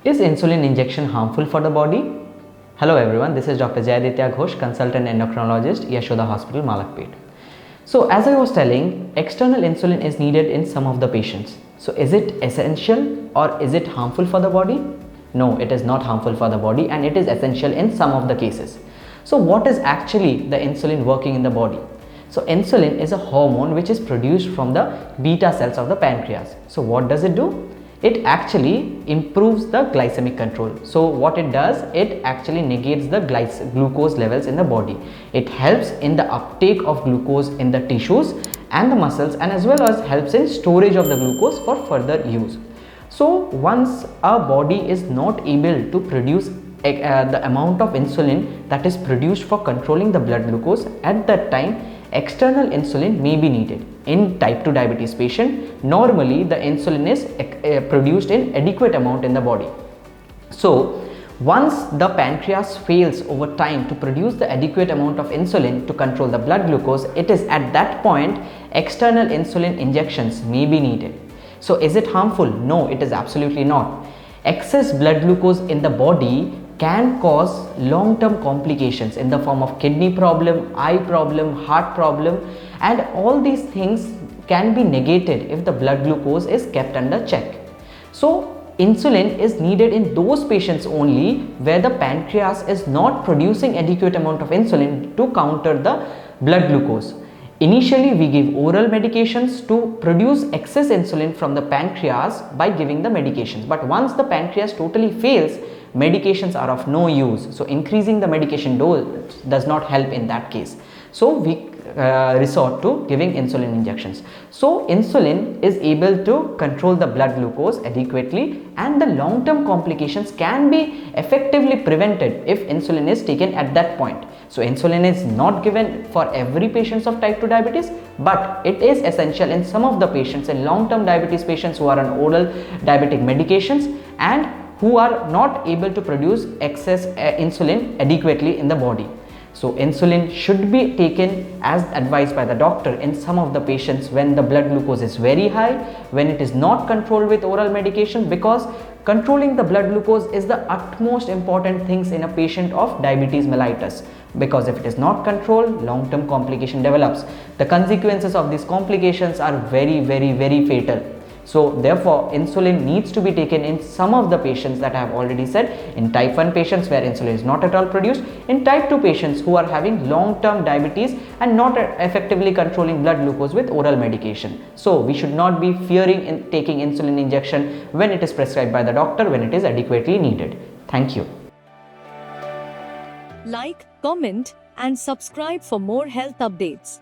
Is insulin injection harmful for the body? Hello everyone, this is Dr. Jayaditya Ghosh, consultant endocrinologist, Yashoda Hospital, Malakpet. So as I was telling, external insulin is needed in some of the patients. So is it essential or is it harmful for the body? No, it is not harmful for the body and it is essential in some of the cases. So what is actually the insulin working in the body? So insulin is a hormone which is produced from the beta cells of the pancreas. So what does it do? It actually improves the glycemic control. So what it does, it actually negates the glucose levels in the body. It helps in the uptake of glucose in the tissues and the muscles, and as well as helps in storage of the glucose for further use. So once our body is not able to produce the amount of insulin that is produced for controlling the blood glucose, at that time external insulin may be needed. In type 2 diabetes patient, normally the insulin is produced in adequate amount in the body. So once the pancreas fails over time to produce the adequate amount of insulin to control the blood glucose, it is at that point external insulin injections may be needed. So is it harmful? No, it is absolutely not. Excess blood glucose in the body can cause long-term complications in the form of kidney problem, eye problem, heart problem, and all these things can be negated if the blood glucose is kept under check. So insulin is needed in those patients only where the pancreas is not producing adequate amount of insulin to counter the blood glucose. Initially, we give oral medications to produce excess insulin from the pancreas by giving the medications. But once the pancreas totally fails, medications are of no use. So increasing the medication dose does not help in that case. So we resort to giving insulin injections. So insulin is able to control the blood glucose adequately, and the long-term complications can be effectively prevented if insulin is taken at that point. So insulin is not given for every patient of type 2 diabetes, but it is essential in some of the patients, in long-term diabetes patients who are on oral diabetic medications and who are not able to produce excess insulin adequately in the body. So insulin should be taken as advised by the doctor in some of the patients when the blood glucose is very high, when it is not controlled with oral medication, because controlling the blood glucose is the utmost important things in a patient of diabetes mellitus, because if it is not controlled, long-term complication develops. The consequences of these complications are very fatal. So therefore insulin needs to be taken in some of the patients that I have already said, in type 1 patients where insulin is not at all produced, in type 2 patients who are having long-term diabetes and not effectively controlling blood glucose with oral medication. So we should not be fearing in taking insulin injection when it is prescribed by the doctor, when it is adequately needed. Thank you. Like, comment and subscribe for more health updates.